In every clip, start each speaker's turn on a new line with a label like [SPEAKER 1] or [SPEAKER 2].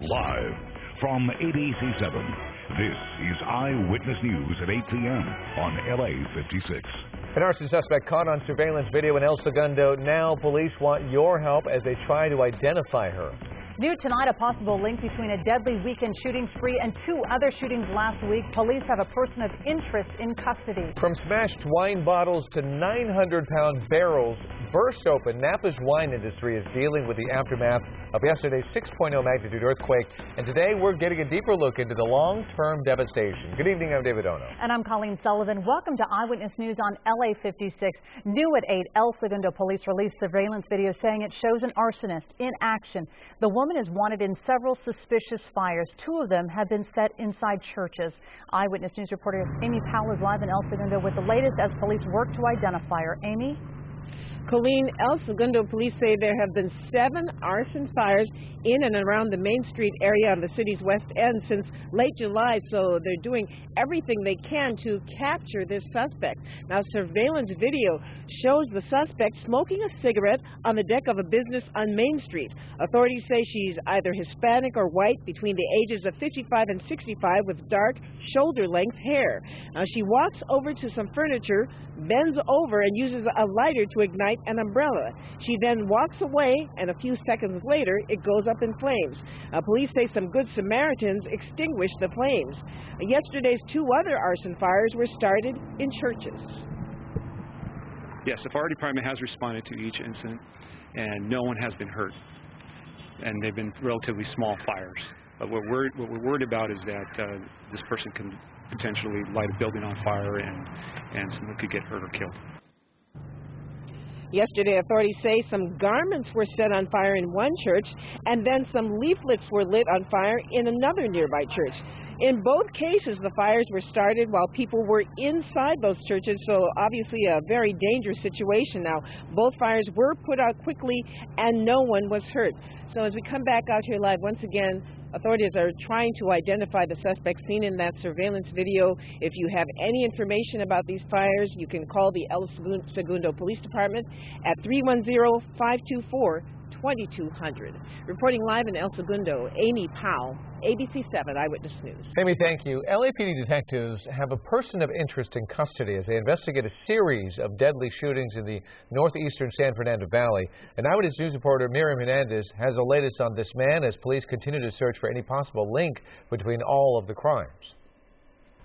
[SPEAKER 1] Live from ABC7, this is Eyewitness News at 8 p.m. on LA56.
[SPEAKER 2] An arson suspect caught on surveillance video in El Segundo. Now police want your help as they try to identify her.
[SPEAKER 3] New tonight, a possible link between a deadly weekend shooting spree and two other shootings last week. Police have a person of interest in custody.
[SPEAKER 2] From smashed wine bottles to 900-pound barrels burst open, Napa's wine industry is dealing with the aftermath of yesterday's 6.0 magnitude earthquake. And today we're getting a deeper look into the long-term devastation. Good evening, I'm David Ono.
[SPEAKER 3] And I'm Colleen Sullivan. Welcome to Eyewitness News on LA56. New at 8, El Segundo police released surveillance video saying it shows an arsonist in action. The woman is wanted in several suspicious fires. Two of them have been set inside churches. Eyewitness News reporter Amy Powell is live in El Segundo with the latest as police work to identify her. Amy?
[SPEAKER 4] Colleen, El Segundo police say there have been 7 arson fires in and around the Main Street area of the city's west end since late July, so they're doing everything they can to capture this suspect. Now, surveillance video shows the suspect smoking a cigarette on the deck of a business on Main Street. Authorities say she's either Hispanic or white, between the ages of 55 and 65, with dark, shoulder-length hair. Now, she walks over to some furniture, bends over, and uses a lighter to ignite an umbrella. She then walks away, and a few seconds later, it goes up in flames. Police say some Good Samaritans extinguished the flames. Yesterday's 2 other arson fires were started in churches.
[SPEAKER 5] Yes, the fire department has responded to each incident, and no one has been hurt. And they've been relatively small fires. But what we're worried about is that this person can potentially light a building on fire, and someone could get hurt or killed.
[SPEAKER 4] Yesterday, authorities say some garments were set on fire in one church, and then some leaflets were lit on fire in another nearby church. In both cases, the fires were started while people were inside those churches, so obviously a very dangerous situation. Now, both fires were put out quickly, and no one was hurt. So as we come back out here live, once again, authorities are trying to identify the suspect seen in that surveillance video. If you have any information about these fires, you can call the El Segundo Police Department at 310-524-2200. Reporting live in El Segundo, Amy Powell, ABC7 Eyewitness News.
[SPEAKER 2] Amy, thank you. LAPD detectives have a person of interest in custody as they investigate a series of deadly shootings in the northeastern San Fernando Valley. And Eyewitness News reporter Miriam Hernandez has the latest on this man as police continue to search for any possible link between all of the crimes.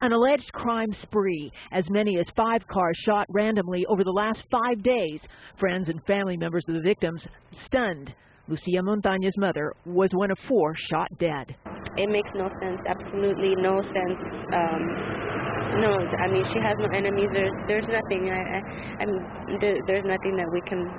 [SPEAKER 6] An alleged crime spree, as many as 5 cars shot randomly over the last 5 days. Friends and family members of the victims stunned. Lucia Montaña's mother was one of 4 shot dead.
[SPEAKER 7] It makes no sense, absolutely no sense. No, I mean, she has no enemies. There's nothing. There's nothing that we can,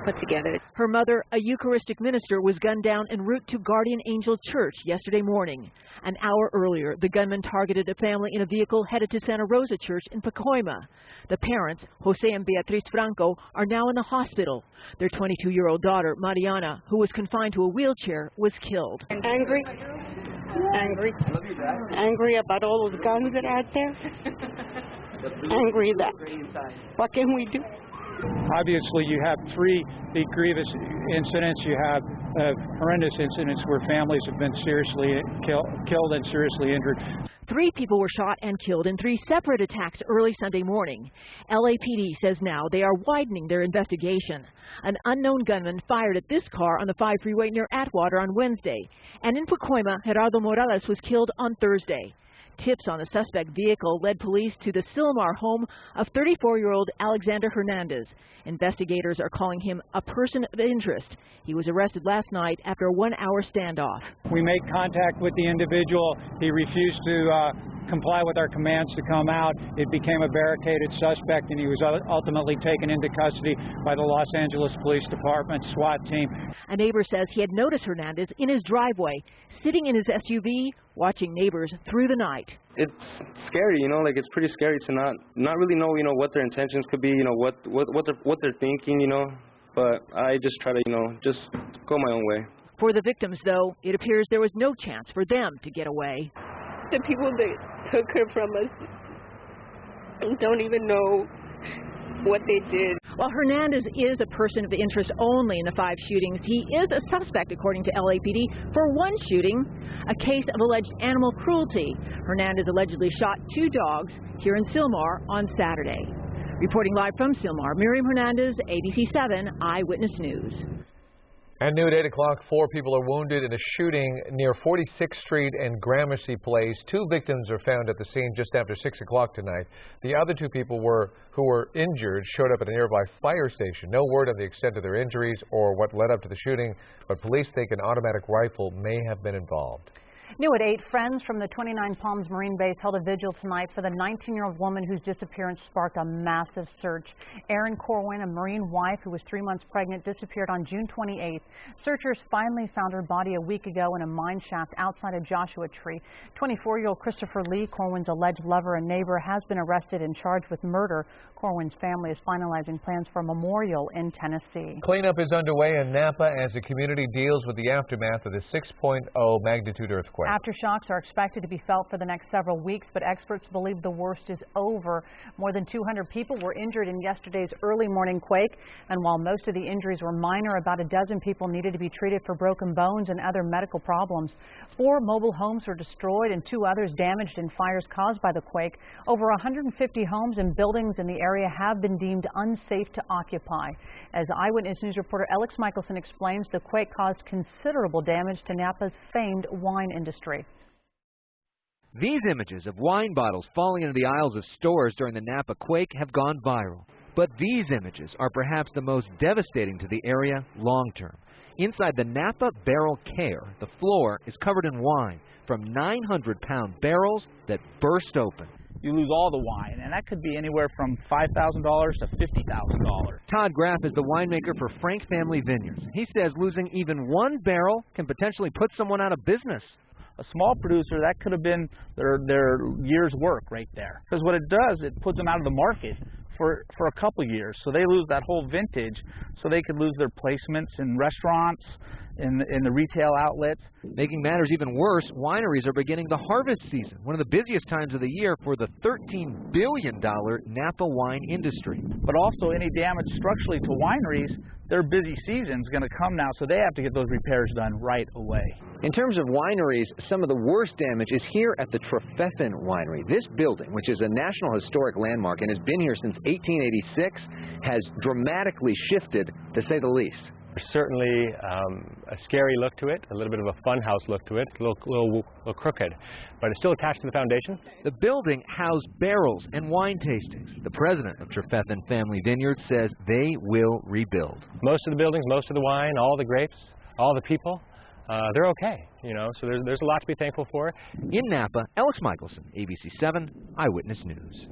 [SPEAKER 7] put together.
[SPEAKER 6] Her mother, a Eucharistic minister, was gunned down en route to Guardian Angel Church yesterday morning. An hour earlier, the gunman targeted a family in a vehicle headed to Santa Rosa Church in Pacoima. The parents, Jose and Beatriz Franco, are now in the hospital. Their 22-year-old daughter, Mariana, who was confined to a wheelchair, was killed.
[SPEAKER 7] Angry about all those guns that are out there. Angry that what can we do?
[SPEAKER 8] Obviously, you have 3 grievous incidents. You have horrendous incidents where families have been seriously killed and seriously injured.
[SPEAKER 6] 3 people were shot and killed in 3 separate attacks early Sunday morning. LAPD says now they are widening their investigation. An unknown gunman fired at this car on the 5 freeway near Atwater on Wednesday. And in Pacoima, Gerardo Morales was killed on Thursday. Tips on the suspect vehicle led police to the Silmar home of 34-year-old Alexander Hernandez. Investigators are calling him a person of interest. He was arrested last night after a 1-hour standoff.
[SPEAKER 8] We made contact with the individual. He refused to comply with our commands to come out. It became a barricaded suspect, and he was ultimately taken into custody by the Los Angeles Police Department SWAT team.
[SPEAKER 6] A neighbor says he had noticed Hernandez in his driveway, sitting in his SUV, watching neighbors through the night.
[SPEAKER 9] It's scary, it's pretty scary to not really know, what their intentions could be, what they're thinking, But I just try to, just go my own way.
[SPEAKER 6] For the victims, though, it appears there was no chance for them to get away.
[SPEAKER 7] The people that took her from us don't even know what they did.
[SPEAKER 6] While Hernandez is a person of interest only in the 5 shootings, he is a suspect, according to LAPD, for one shooting, a case of alleged animal cruelty. Hernandez allegedly shot 2 dogs here in Sylmar on Saturday. Reporting live from Sylmar, Miriam Hernandez, ABC7 Eyewitness News.
[SPEAKER 2] And new at 8 o'clock, 4 people are wounded in a shooting near 46th Street and Gramercy Place. 2 victims are found at the scene just after 6 o'clock tonight. The other 2 people who were injured showed up at a nearby fire station. No word on the extent of their injuries or what led up to the shooting, but police think an automatic rifle may have been involved.
[SPEAKER 3] New at 8, friends from the 29 Palms Marine Base held a vigil tonight for the 19-year-old woman whose disappearance sparked a massive search. Erin Corwin, a Marine wife who was 3 months pregnant, disappeared on June 28th. Searchers finally found her body a week ago in a mine shaft outside of Joshua Tree. 24-year-old Christopher Lee, Corwin's alleged lover and neighbor, has been arrested and charged with murder. Corwin's family is finalizing plans for a memorial in Tennessee.
[SPEAKER 2] Cleanup is underway in Napa as the community deals with the aftermath of the 6.0 magnitude earthquake.
[SPEAKER 3] Aftershocks are expected to be felt for the next several weeks, but experts believe the worst is over. More than 200 people were injured in yesterday's early morning quake, and while most of the injuries were minor, about a dozen people needed to be treated for broken bones and other medical problems. 4 mobile homes were destroyed and 2 others damaged in fires caused by the quake. Over 150 homes and buildings in the area have been deemed unsafe to occupy. As Eyewitness News reporter Alex Michelson explains, the quake caused considerable damage to Napa's famed wine industry.
[SPEAKER 10] These images of wine bottles falling into the aisles of stores during the Napa quake have gone viral. But these images are perhaps the most devastating to the area long term. Inside the Napa Barrel Care, the floor is covered in wine from 900-pound barrels that burst open.
[SPEAKER 11] You lose all the wine, and that could be anywhere from $5,000 to $50,000.
[SPEAKER 10] Todd Graff is the winemaker for Frank Family Vineyards. He says losing even 1 barrel can potentially put someone out of business.
[SPEAKER 11] A small producer, that could have been their year's work right there. Because what it does, it puts them out of the market for a couple years. So they lose that whole vintage, so they could lose their placements in restaurants, in the retail outlets.
[SPEAKER 10] Making matters even worse, wineries are beginning the harvest season, one of the busiest times of the year for the $13 billion Napa wine industry.
[SPEAKER 11] But also any damage structurally to wineries, their busy season is going to come now, so they have to get those repairs done right away.
[SPEAKER 12] In terms of wineries, some of the worst damage is here at the Trefethen Winery. This building, which is a National Historic Landmark and has been here since 1886, has dramatically shifted, to say the least.
[SPEAKER 13] There's certainly a scary look to it, a little bit of a funhouse look to it, a little crooked, but it's still attached to the foundation.
[SPEAKER 10] The building housed barrels and wine tastings. The president of Trefethen Family Vineyards says they will rebuild.
[SPEAKER 13] Most of the buildings, most of the wine, all the grapes, all the people, they're okay, you know, so there's a lot to be thankful for.
[SPEAKER 10] In Napa, Alex Michelson, ABC7 Eyewitness News.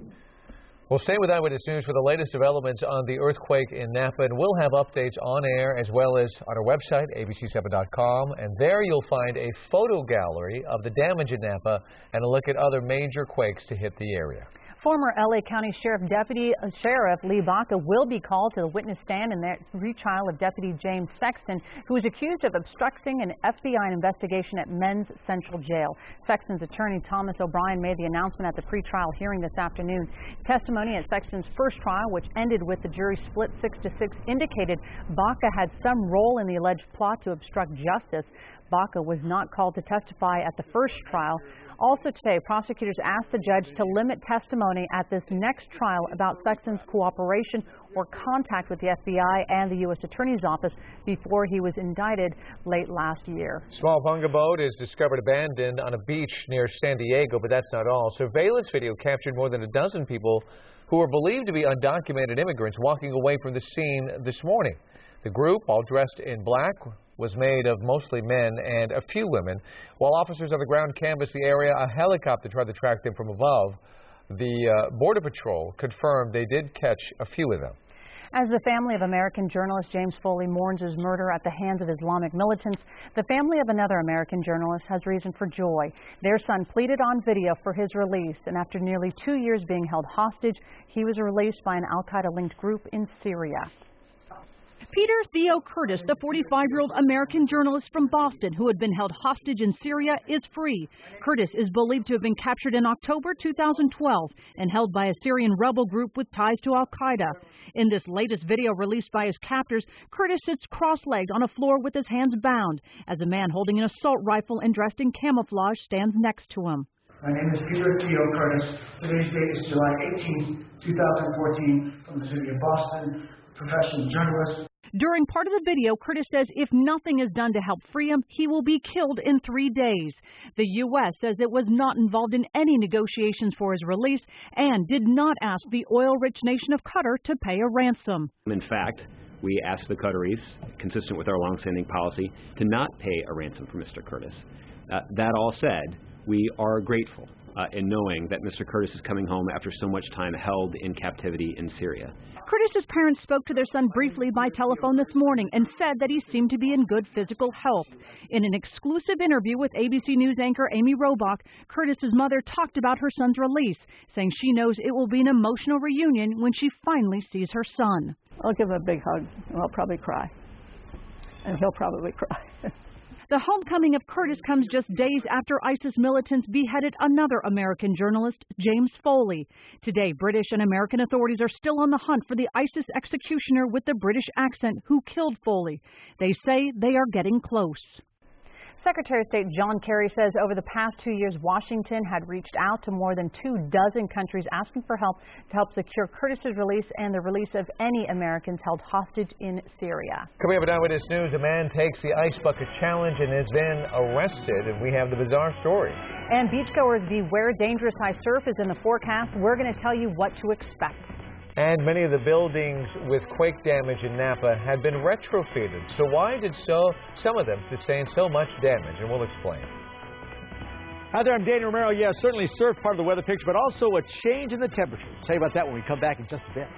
[SPEAKER 2] We'll stay with Eyewitness News for the latest developments on the earthquake in Napa, and we'll have updates on air as well as on our website, ABC7.com, and there you'll find a photo gallery of the damage in Napa and a look at other major quakes to hit the area.
[SPEAKER 3] Former LA County Deputy Sheriff Lee Baca will be called to the witness stand in the retrial of Deputy James Sexton, who is accused of obstructing an FBI investigation at Men's Central Jail. Sexton's attorney Thomas O'Brien made the announcement at the pretrial hearing this afternoon. Testimony at Sexton's first trial, which ended with the jury split 6-6, indicated Baca had some role in the alleged plot to obstruct justice. Baca was not called to testify at the first trial. Also today, prosecutors asked the judge to limit testimony at this next trial about Sexton's cooperation or contact with the FBI and the U.S. Attorney's Office before he was indicted late last year.
[SPEAKER 2] Small Punga boat is discovered abandoned on a beach near San Diego, but that's not all. Surveillance video captured more than a dozen people who were believed to be undocumented immigrants walking away from the scene this morning. The group, all dressed in black, was made of mostly men and a few women. While officers on the ground canvassed the area, a helicopter tried to track them from above. The Border Patrol confirmed they did catch a few of them.
[SPEAKER 3] As the family of American journalist James Foley mourns his murder at the hands of Islamic militants, the family of another American journalist has reason for joy. Their son pleaded on video for his release, and after nearly 2 years being held hostage, he was released by an al-Qaeda-linked group in Syria.
[SPEAKER 14] Peter Theo Curtis, the 45-year-old American journalist from Boston who had been held hostage in Syria, is free. Curtis is believed to have been captured in October 2012 and held by a Syrian rebel group with ties to al-Qaeda. In this latest video released by his captors, Curtis sits cross-legged on a floor with his hands bound as a man holding an assault rifle and dressed in camouflage stands next to him.
[SPEAKER 15] My name is Peter Theo Curtis. Today's date is July 18, 2014, from the city of Boston, professional journalist.
[SPEAKER 14] During part of the video, Curtis says if nothing is done to help free him, he will be killed in 3 days. The U.S. says it was not involved in any negotiations for his release and did not ask the oil-rich nation of Qatar to pay a ransom.
[SPEAKER 16] In fact, we asked the Qataris, consistent with our longstanding policy, to not pay a ransom for Mr. Curtis. That all said, we are grateful in knowing that Mr. Curtis is coming home after so much time held in captivity in Syria.
[SPEAKER 14] Curtis's parents spoke to their son briefly by telephone this morning and said that he seemed to be in good physical health. In an exclusive interview with ABC News anchor Amy Robach, Curtis's mother talked about her son's release, saying she knows it will be an emotional reunion when she finally sees her son.
[SPEAKER 17] I'll give him a big hug, and I'll probably cry. And he'll probably cry.
[SPEAKER 14] The homecoming of Curtis comes just days after ISIS militants beheaded another American journalist, James Foley. Today, British and American authorities are still on the hunt for the ISIS executioner with the British accent who killed Foley. They say they are getting close.
[SPEAKER 3] Secretary of State John Kerry says over the past 2 years, Washington had reached out to more than 24 countries asking for help to help secure Curtis's release and the release of any Americans held hostage in Syria.
[SPEAKER 2] Coming up at Eyewitness News, a man takes the ice bucket challenge and has been arrested, and we have the bizarre story.
[SPEAKER 3] And beachgoers beware, dangerous high surf is in the forecast. We're going to tell you what to expect.
[SPEAKER 2] And many of the buildings with quake damage in Napa had been retrofitted. So why did some of them sustain so much damage? And we'll explain.
[SPEAKER 18] Hi there, I'm Danny Romero. Yeah, certainly surf part of the weather picture, but also a change in the temperature. I'll tell you about that when we come back in just a bit.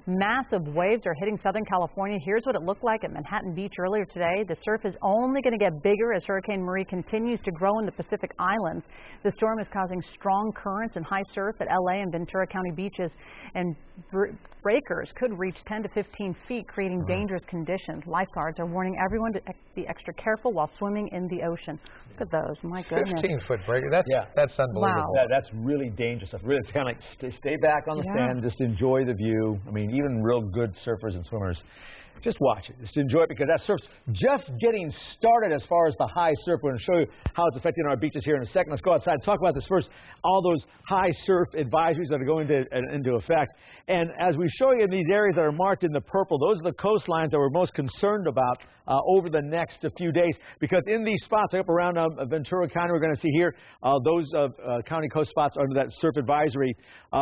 [SPEAKER 3] Massive waves are hitting Southern California. Here's what it looked like at Manhattan Beach earlier today. The surf is only going to get bigger as Hurricane Marie continues to grow in the Pacific Islands. The storm is causing strong currents and high surf at LA and Ventura County beaches, and breakers could reach 10 to 15 feet, creating dangerous conditions. Lifeguards are warning everyone to be extra careful while swimming in the ocean. Look at those. My goodness.
[SPEAKER 2] 15-foot breaker. That's unbelievable.
[SPEAKER 3] Wow.
[SPEAKER 18] That's really dangerous stuff. Really, it's kind of like stay back on the sand, just enjoy the view. I mean, even real good surfers and swimmers, just watch it. Just enjoy it, because that surf's just getting started as far as the high surf. We're going to show you how it's affecting our beaches here in a second. Let's go outside and talk about this first. All those high surf advisories that are going into effect. And as we show you in these areas that are marked in the purple, those are the coastlines that we're most concerned about over the next few days. Because in these spots up around Ventura County, we're going to see here those county coast spots under that surf advisory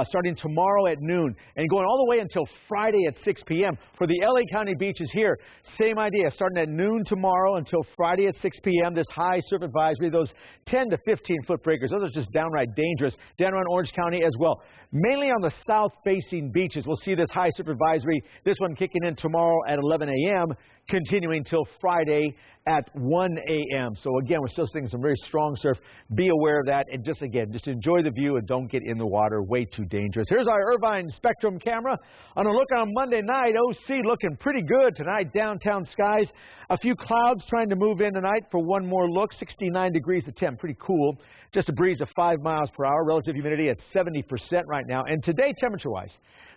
[SPEAKER 18] starting tomorrow at noon and going all the way until Friday at 6 p.m. For the LA County beaches here, same idea. Starting at noon tomorrow until Friday at 6 p.m. This high surf advisory, those 10 to 15-foot breakers, those are just downright dangerous. Down around Orange County as well. Mainly on the south-facing beaches, we'll see this high surf advisory. This one kicking in tomorrow at 11 a.m., continuing till Friday at 1 a.m. So again, we're still seeing some very strong surf. Be aware of that, and just enjoy the view and don't get in the water. Way too dangerous. Here's our Irvine Spectrum camera. On a look on Monday night, OC looking pretty good tonight. Downtown skies, a few clouds trying to move in tonight for one more look. 69 degrees the temp, pretty cool. Just a breeze of 5 miles per hour. Relative humidity at 70% right now. And today, temperature-wise,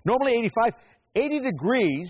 [SPEAKER 18] normally 85, 80 degrees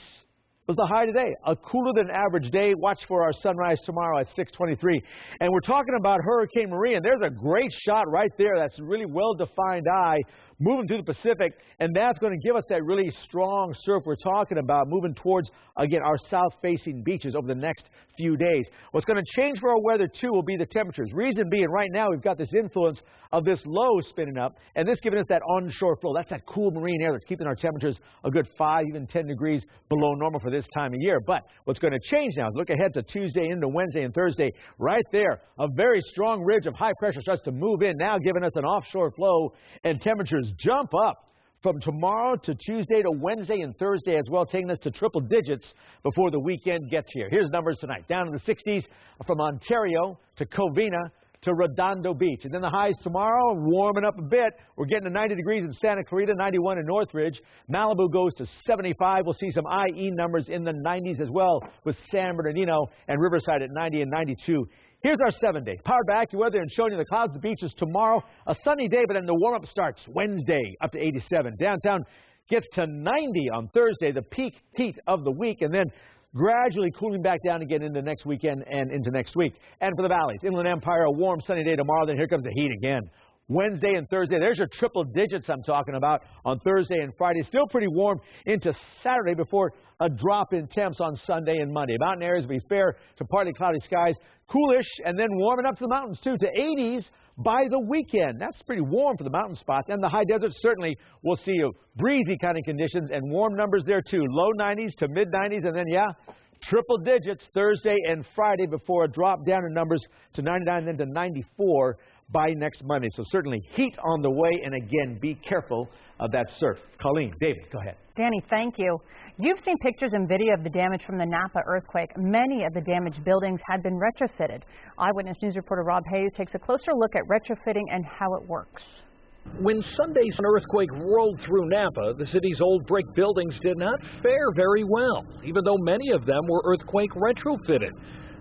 [SPEAKER 18] was the high today. A cooler than average day. Watch for our sunrise tomorrow at 6:23. And we're talking about Hurricane Marie, and there's a great shot right there. That's a really well-defined eye moving through the Pacific, and that's going to give us that really strong surf we're talking about, moving towards, again, our south-facing beaches over the next few days. What's going to change for our weather, too, will be the temperatures. Reason being, right now we've got this influence of this low spinning up, and this giving us that onshore flow. That's that cool marine air that's keeping our temperatures a good 5, even 10 degrees below normal for this time of year. But what's going to change now is look ahead to Tuesday into Wednesday and Thursday. Right there, a very strong ridge of high pressure starts to move in, now giving us an offshore flow, and temperatures jump up from tomorrow to Tuesday to Wednesday and Thursday as well, taking us to triple digits before the weekend gets here. Here's numbers tonight. Down in the 60s from Ontario to Covina to Redondo Beach. And then the highs tomorrow, warming up a bit. We're getting to 90 degrees in Santa Clarita, 91 in Northridge. Malibu goes to 75. We'll see some IE numbers in the 90s as well, with San Bernardino and Riverside at 90 and 92. Here's our 7-day powered by AccuWeather and showing you the clouds, the beaches tomorrow. A sunny day, but then the warm-up starts Wednesday up to 87. Downtown gets to 90 on Thursday, the peak heat of the week, and then gradually cooling back down again into next weekend and into next week. And for the valleys, Inland Empire, a warm sunny day tomorrow, then here comes the heat again. Wednesday and Thursday, there's your triple digits I'm talking about on Thursday and Friday. Still pretty warm into Saturday before a drop in temps on Sunday and Monday. Mountain areas will be fair to partly cloudy skies, coolish, and then warming up to the mountains too, to 80s by the weekend. That's pretty warm for the mountain spots. And the high deserts certainly will see you breezy kind of conditions and warm numbers there too. Low 90s to mid 90s, and then triple digits Thursday and Friday before a drop down in numbers to 99 and then to 94 by next Monday. So certainly heat on the way, and again, be careful of that surf. Colleen, David, go ahead.
[SPEAKER 3] Danny, thank you. You've seen pictures and video of the damage from the Napa earthquake. Many of the damaged buildings had been retrofitted. Eyewitness News reporter Rob Hayes takes a closer look at retrofitting and how it works.
[SPEAKER 19] When Sunday's earthquake rolled through Napa, the city's old brick buildings did not fare very well, even though many of them were earthquake retrofitted.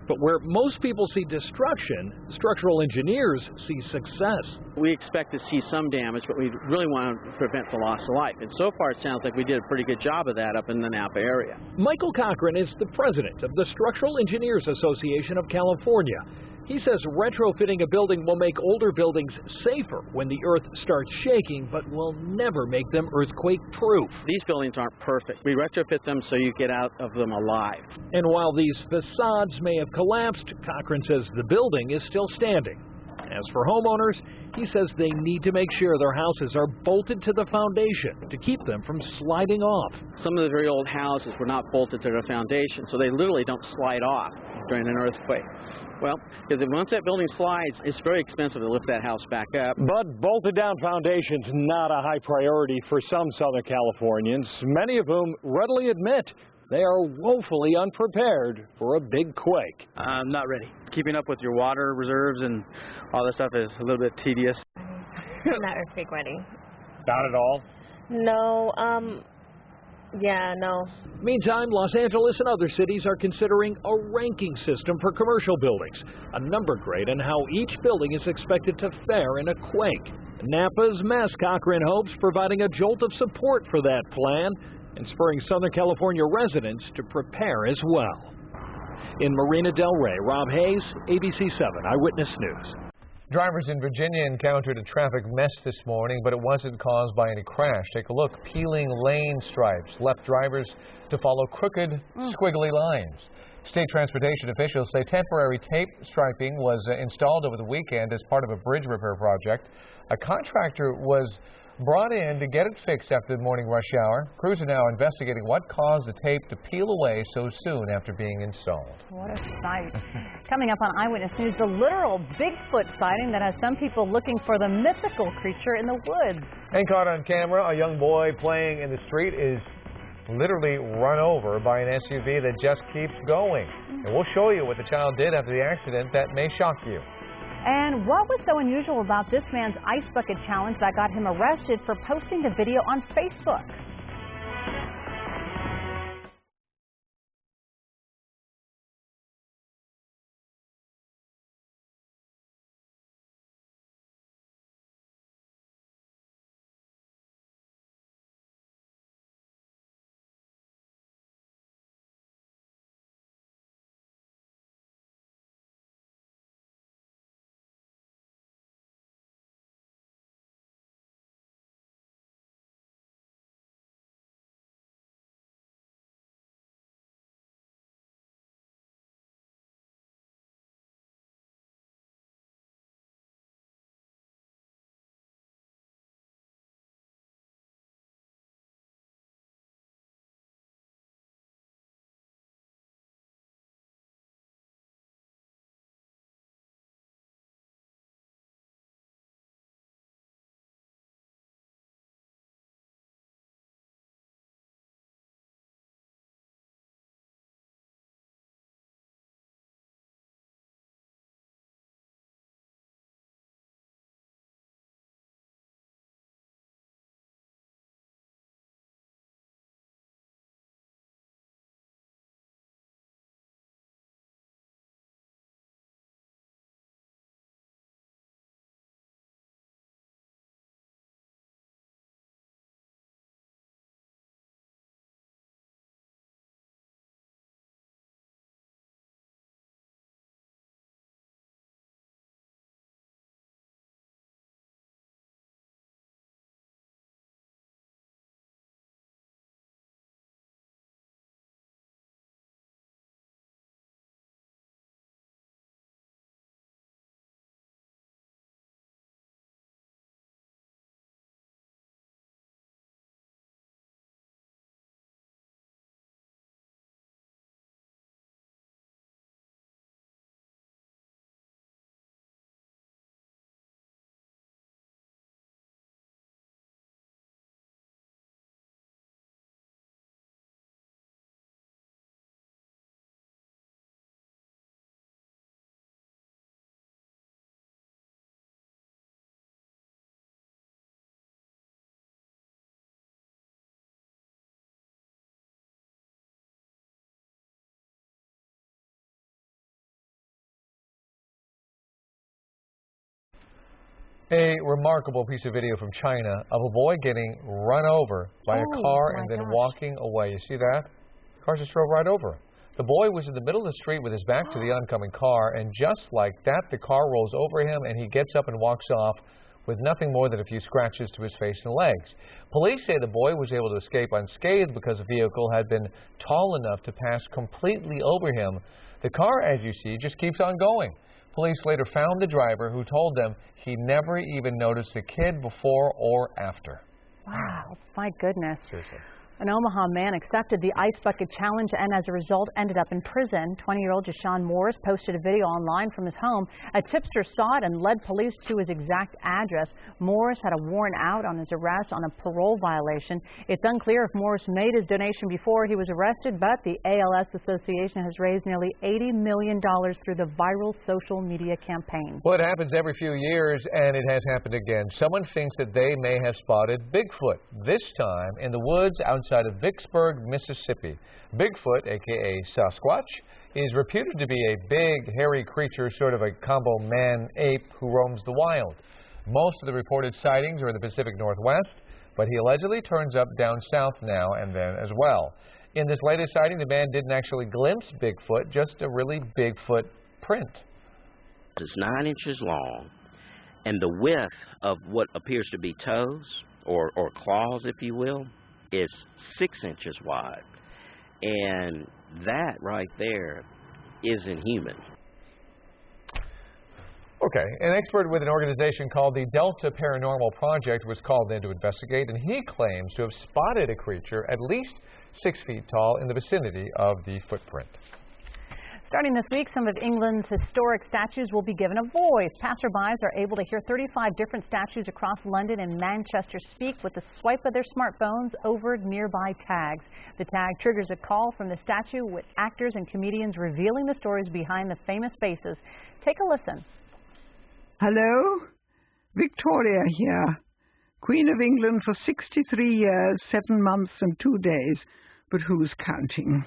[SPEAKER 19] But where most people see destruction, structural engineers see success.
[SPEAKER 20] We expect to see some damage, but we really want to prevent the loss of life. And so far, it sounds like we did a pretty good job of that up in the Napa area.
[SPEAKER 19] Michael Cochran is the president of the Structural Engineers Association of California. He says retrofitting a building will make older buildings safer when the earth starts shaking, but will never make them earthquake-proof.
[SPEAKER 20] These buildings aren't perfect. We retrofit them so you get out of them alive.
[SPEAKER 19] And while these facades may have collapsed, Cochran says the building is still standing. As for homeowners, he says they need to make sure their houses are bolted to the foundation to keep them from sliding off.
[SPEAKER 20] Some of the very old houses were not bolted to their foundation, so they literally don't slide off during an earthquake. Well, because once that building slides, it's very expensive to lift that house back up.
[SPEAKER 19] But bolted down foundations not a high priority for some Southern Californians, many of whom readily admit they are woefully unprepared for a big quake.
[SPEAKER 20] I'm not ready. Keeping up with your water reserves and all that stuff is a little bit tedious.
[SPEAKER 21] I'm not earthquake ready.
[SPEAKER 19] Not at all?
[SPEAKER 21] No, yeah, no.
[SPEAKER 19] Meantime, Los Angeles and other cities are considering a ranking system for commercial buildings, a number grade on how each building is expected to fare in a quake. Napa's Mass Cochran hopes providing a jolt of support for that plan and spurring Southern California residents to prepare as well. In Marina Del Rey, Rob Hayes, ABC7 Eyewitness News.
[SPEAKER 2] Drivers in Virginia encountered a traffic mess this morning, but it wasn't caused by any crash. Take a look. Peeling lane stripes left drivers to follow crooked, squiggly lines. State transportation officials say temporary tape striping was installed over the weekend as part of a bridge repair project. A contractor was brought in to get it fixed after the morning rush hour. Crews are now investigating what caused the tape to peel away so soon after being installed.
[SPEAKER 3] What a sight. Coming up on Eyewitness News, the literal Bigfoot sighting that has some people looking for the mythical creature in the woods.
[SPEAKER 2] And caught on camera, a young boy playing in the street is literally run over by an SUV that just keeps going. And we'll show you what the child did after the accident that may shock you.
[SPEAKER 3] And what was so unusual about this man's ice bucket challenge that got him arrested for posting the video on Facebook?
[SPEAKER 2] A remarkable piece of video from China of a boy getting run over by a car and then walking away. You see that? The car just drove right over him. The boy was in the middle of the street with his back to the oncoming car, and just like that, the car rolls over him and he gets up and walks off with nothing more than a few scratches to his face and legs. Police say the boy was able to escape unscathed because the vehicle had been tall enough to pass completely over him. The car, as you see, just keeps on going. Police later found the driver, who told them he never even noticed the kid before or after.
[SPEAKER 3] Wow, my goodness.
[SPEAKER 2] Seriously.
[SPEAKER 3] An Omaha man accepted the ice bucket challenge and as a result ended up in prison. 20-year-old Deshaun Morris posted a video online from his home. A tipster saw it and led police to his exact address. Morris had a warrant out on his arrest on a parole violation. It's unclear if Morris made his donation before he was arrested, but the ALS Association has raised nearly $80 million through the viral social media campaign.
[SPEAKER 2] Well, it happens every few years, and it has happened again. Someone thinks that they may have spotted Bigfoot, this time in the woods outside of Vicksburg, Mississippi. Bigfoot, a.k.a. Sasquatch, is reputed to be a big, hairy creature, sort of a combo man-ape who roams the wild. Most of the reported sightings are in the Pacific Northwest, but he allegedly turns up down south now and then as well. In this latest sighting, the man didn't actually glimpse Bigfoot, just a really Bigfoot print.
[SPEAKER 1] It's 9 inches long, and the width of what appears to be toes, or claws, if you will, is 6 inches wide. And that right there isn't human.
[SPEAKER 2] Okay, an expert with an organization called the Delta Paranormal Project was called in to investigate, and he claims to have spotted a creature at least 6 feet tall in the vicinity of the footprint.
[SPEAKER 3] Starting this week, some of England's historic statues will be given a voice. Passerbys are able to hear 35 different statues across London and Manchester speak with the swipe of their smartphones over nearby tags. The tag triggers a call from the statue with actors and comedians revealing the stories behind the famous faces. Take a listen.
[SPEAKER 22] Hello, Victoria here. Queen of England for 63 years, 7 months and 2 days. But who's counting?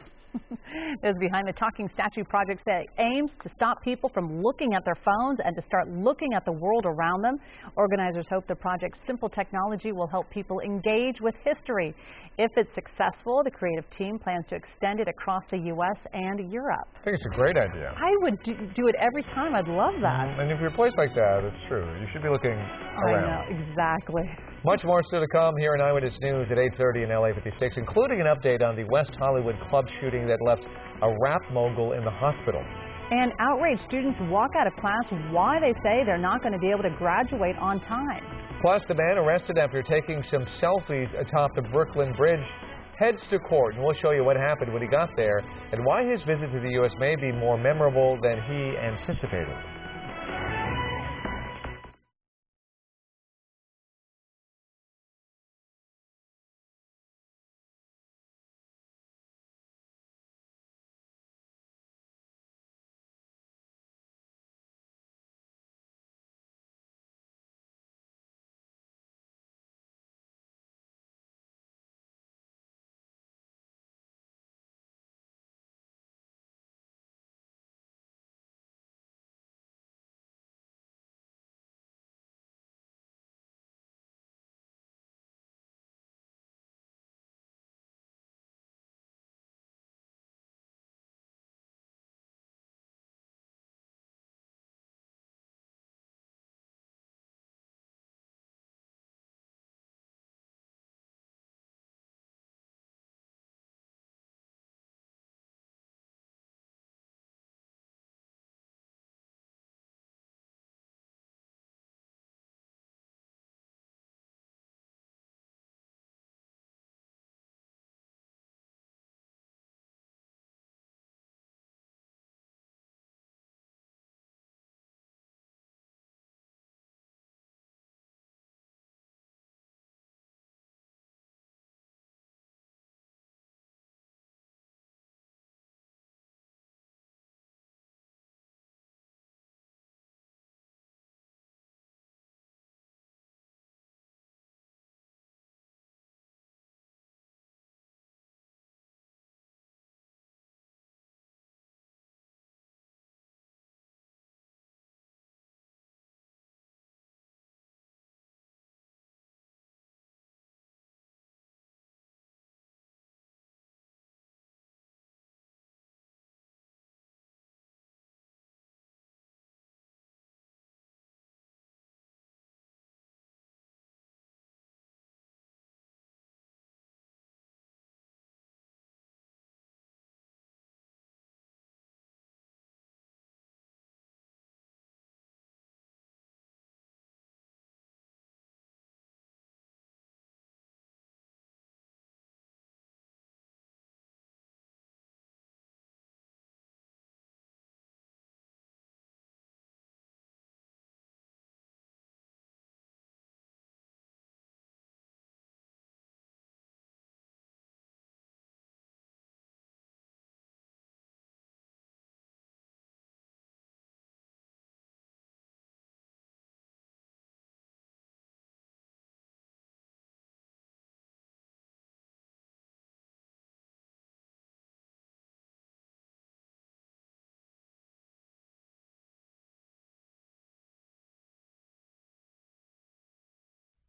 [SPEAKER 3] Those behind the Talking Statue project say it aims to stop people from looking at their phones and to start looking at the world around them. Organizers hope the project's simple technology will help people engage with history. If it's successful, the creative team plans to extend it across the U.S. and Europe.
[SPEAKER 2] I think it's a great idea.
[SPEAKER 3] I would do it every time. I'd love that.
[SPEAKER 2] And if you're a place like that, it's true. You should be looking around.
[SPEAKER 3] I know, exactly.
[SPEAKER 2] Much more still to come here in Eyewitness News at 8:30 in LA56, including an update on the West Hollywood club shooting that left a rap mogul in the hospital.
[SPEAKER 3] And outraged students walk out of class why they say they're not going to be able to graduate on time.
[SPEAKER 2] Plus, the man arrested after taking some selfies atop the Brooklyn Bridge heads to court, and we'll show you what happened when he got there and why his visit to the U.S. may be more memorable than he anticipated.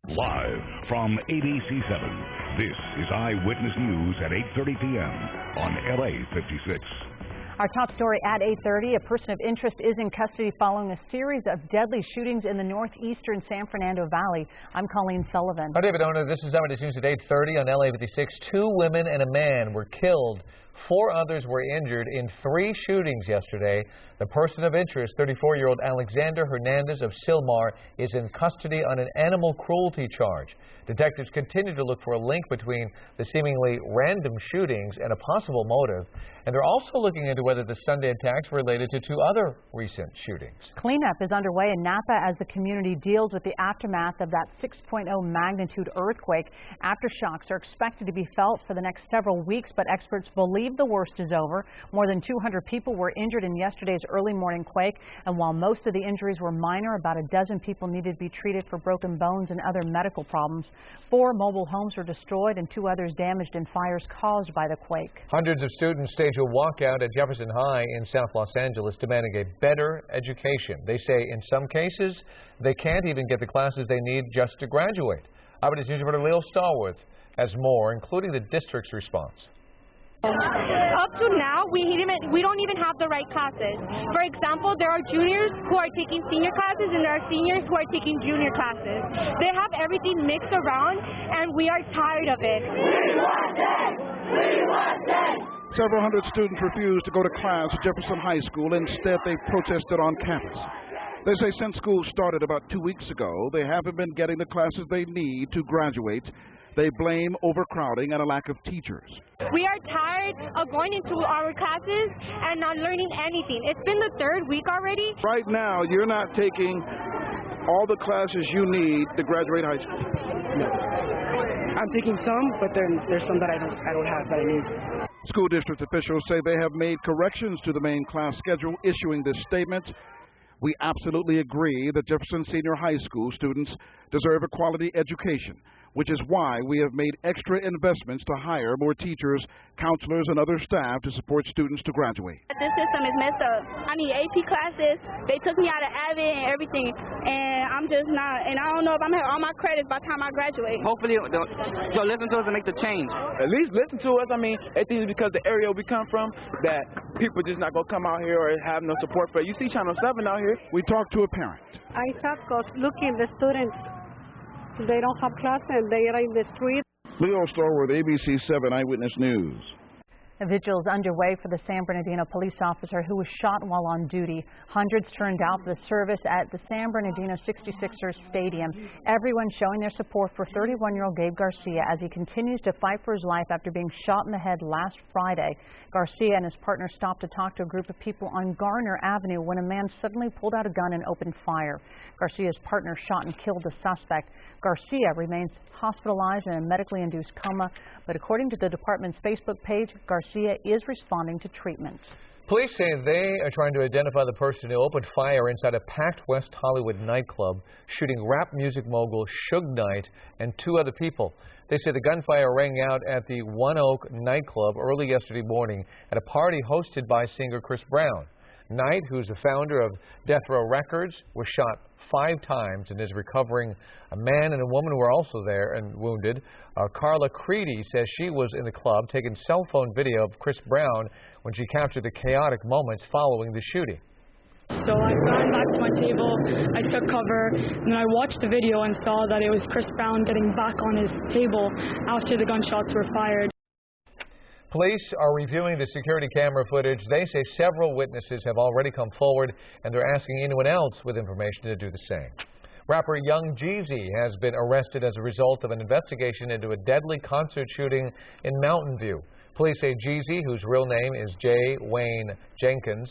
[SPEAKER 4] Live from ABC7, this is Eyewitness News at 8:30 p.m. on LA56.
[SPEAKER 3] Our top story at 8:30, a person of interest is in custody following a series of deadly shootings in the northeastern San Fernando Valley. I'm Colleen Sullivan.
[SPEAKER 2] I'm David Ona. This is Eyewitness News at 8:30 on LA56. 2 women and a man were killed. 4 others were injured in 3 shootings yesterday. The person of interest, 34-year-old Alexander Hernandez of Silmar, is in custody on an animal cruelty charge. Detectives continue to look for a link between the seemingly random shootings and a possible motive, and they're also looking into whether the Sunday attacks were related to 2 other recent shootings.
[SPEAKER 3] Cleanup is underway in Napa as the community deals with the aftermath of that 6.0 magnitude earthquake. Aftershocks are expected to be felt for the next several weeks, but experts believe the worst is over. More than 200 people were injured in yesterday's early morning quake, and while most of the injuries were minor, about a dozen people needed to be treated for broken bones and other medical problems. 4 mobile homes were destroyed and 2 others damaged in fires caused by the quake.
[SPEAKER 2] Hundreds of students stage a walkout at Jefferson High in South Los Angeles demanding a better education. They say in some cases they can't even get the classes they need just to graduate. Eyewitness News reporter Leo Stallworth has more, including the district's response.
[SPEAKER 5] Up to now, we don't even have the right classes. For example, there are juniors who are taking senior classes and there are seniors who are taking junior classes. They have everything mixed around and we are tired of it. We want this! We want this!
[SPEAKER 23] Several hundred students refused to go to class at Jefferson High School. Instead, they protested on campus. They say since school started about 2 weeks ago, they haven't been getting the classes they need to graduate. They blame overcrowding and a lack of teachers.
[SPEAKER 5] We are tired of going into our classes and not learning anything. It's been the 3rd week already.
[SPEAKER 23] Right now, you're not taking all the classes you need to graduate high school.
[SPEAKER 24] No. I'm taking some, but there's some that I don't have that I need.
[SPEAKER 23] School district officials say they have made corrections to the main class schedule, issuing this statement. We absolutely agree that Jefferson Senior High School students deserve a quality education, which is why we have made extra investments to hire more teachers, counselors, and other staff to support students to graduate.
[SPEAKER 5] This system is messed up. I need AP classes. They took me out of admin and everything, and I'm just not, and I don't know if I'm going to have all my credits by the time I graduate.
[SPEAKER 25] Hopefully they'll listen to us and make the change.
[SPEAKER 26] At least listen to us. I mean, I think it's because the area we come from that people just not going to come out here or have no support for it. You see Channel 7 out here.
[SPEAKER 23] We talked to a parent.
[SPEAKER 27] I thought because looking the students, they don't have class and they are in the street.
[SPEAKER 23] Leo Stallworth, ABC7 Eyewitness News.
[SPEAKER 3] A vigil is underway for the San Bernardino police officer who was shot while on duty. Hundreds turned out for the service at the San Bernardino 66ers Stadium. Everyone showing their support for 31-year-old Gabe Garcia as he continues to fight for his life after being shot in the head last Friday. Garcia and his partner stopped to talk to a group of people on Garner Avenue when a man suddenly pulled out a gun and opened fire. Garcia's partner shot and killed the suspect. Garcia remains hospitalized in a medically induced coma, but according to the department's Facebook page, Garcia is responding to treatment.
[SPEAKER 2] Police say they are trying to identify the person who opened fire inside a packed West Hollywood nightclub, shooting rap music mogul Suge Knight and 2 other people. They say the gunfire rang out at the One Oak nightclub early yesterday morning at a party hosted by singer Chris Brown. Knight, who's the founder of Death Row Records, was shot 5 times and is recovering. A man and a woman were also there and wounded. Carla Creedy says she was in the club taking cell phone video of Chris Brown when she captured the chaotic moments following the shooting.
[SPEAKER 28] So I ran back to my table, I took cover, and I watched the video and saw that it was Chris Brown getting back on his table after the gunshots were fired.
[SPEAKER 2] Police are reviewing the security camera footage. They say several witnesses have already come forward, and they're asking anyone else with information to do the same. Rapper Young Jeezy has been arrested as a result of an investigation into a deadly concert shooting in Mountain View. Police say Jeezy, whose real name is Jay Wayne Jenkins,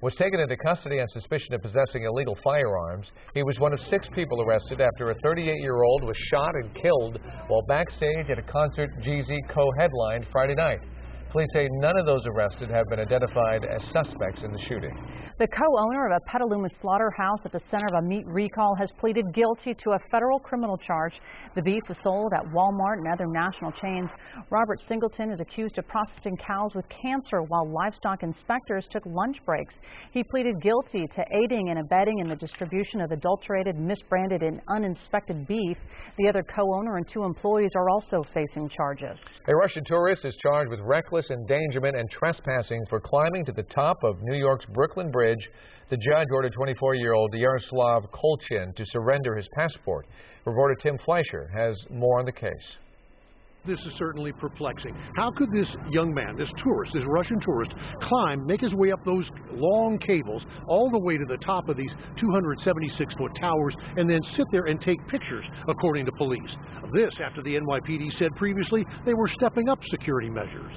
[SPEAKER 2] was taken into custody on suspicion of possessing illegal firearms. He was one of 6 people arrested after a 38-year-old was shot and killed while backstage at a concert Jeezy co-headlined Friday night. Police say none of those arrested have been identified as suspects in the shooting.
[SPEAKER 3] The co-owner of a Petaluma slaughterhouse at the center of a meat recall has pleaded guilty to a federal criminal charge. The beef was sold at Walmart and other national chains. Robert Singleton is accused of processing cows with cancer while livestock inspectors took lunch breaks. He pleaded guilty to aiding and abetting in the distribution of adulterated, misbranded, and uninspected beef. The other co-owner and 2 employees are also facing charges.
[SPEAKER 2] A Russian tourist is charged with reckless endangerment and trespassing for climbing to the top of New York's Brooklyn Bridge. The judge ordered 24-year-old Yaroslav Kolchin to surrender his passport. Reporter Tim Fleischer has more on the case.
[SPEAKER 6] This is certainly perplexing. How could this young man, this tourist, this Russian tourist, make his way up those long cables all the way to the top of these 276-foot towers and then sit there and take pictures, according to police? This after the NYPD said previously they were stepping up security measures.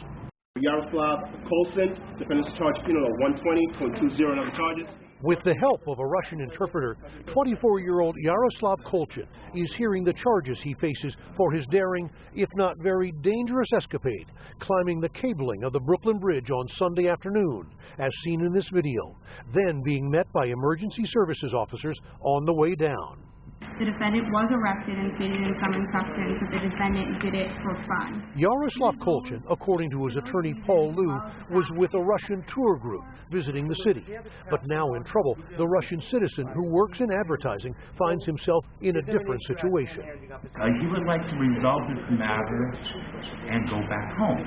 [SPEAKER 7] Yaroslav Kolchin, defendant's charged penal of 120.20 on other charges.
[SPEAKER 6] With the help of a Russian interpreter, 24-year-old Yaroslav Kolchin is hearing the charges he faces for his daring, if not very dangerous escapade, climbing the cabling of the Brooklyn Bridge on Sunday afternoon, as seen in this video, then being met by emergency services officers on the way down.
[SPEAKER 8] The defendant was arrested and stated in summons substance that the defendant did it for fun.
[SPEAKER 6] Yaroslav Kolchin, according to his attorney Paul Liu, was with a Russian tour group visiting the city. But now in trouble, the Russian citizen who works in advertising finds himself in a different situation.
[SPEAKER 9] He would like to resolve this matter and go back home.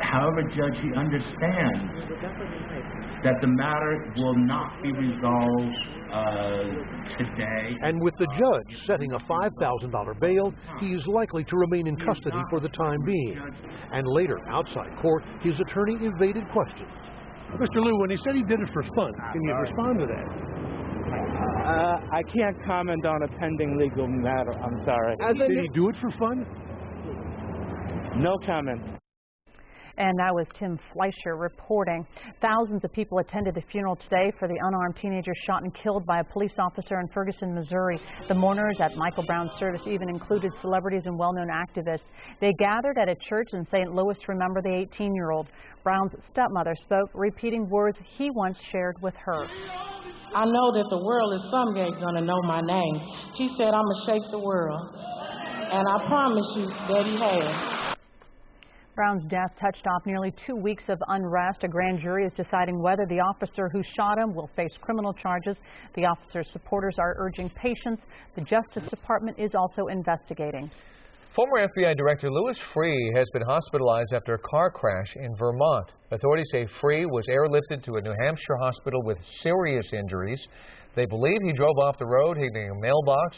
[SPEAKER 9] However, Judge, he understands that the matter will not be resolved today.
[SPEAKER 6] And with the judge setting a $5,000 bail, he is likely to remain in custody for the time being. And later, outside court, his attorney evaded questions. Mr. Liu, when he said he did it for fun, can you respond to that?
[SPEAKER 26] I can't comment on a pending legal matter. I'm sorry.
[SPEAKER 6] Did he do it for fun?
[SPEAKER 26] No comment.
[SPEAKER 3] And that was Tim Fleischer reporting. Thousands of people attended the funeral today for the unarmed teenager shot and killed by a police officer in Ferguson, Missouri. The mourners at Michael Brown's service even included celebrities and well-known activists. They gathered at a church in St. Louis to remember the 18-year-old. Brown's stepmother spoke, repeating words he once shared with her.
[SPEAKER 10] I know that the world is someday going to know my name. She said, I'm going to shake the world. And I promise you that he has.
[SPEAKER 3] Brown's death touched off nearly 2 weeks of unrest. A grand jury is deciding whether the officer who shot him will face criminal charges. The officer's supporters are urging patience. The Justice Department is also investigating.
[SPEAKER 2] Former FBI Director Louis Freeh has been hospitalized after a car crash in Vermont. Authorities say Freeh was airlifted to a New Hampshire hospital with serious injuries. They believe he drove off the road, hitting a mailbox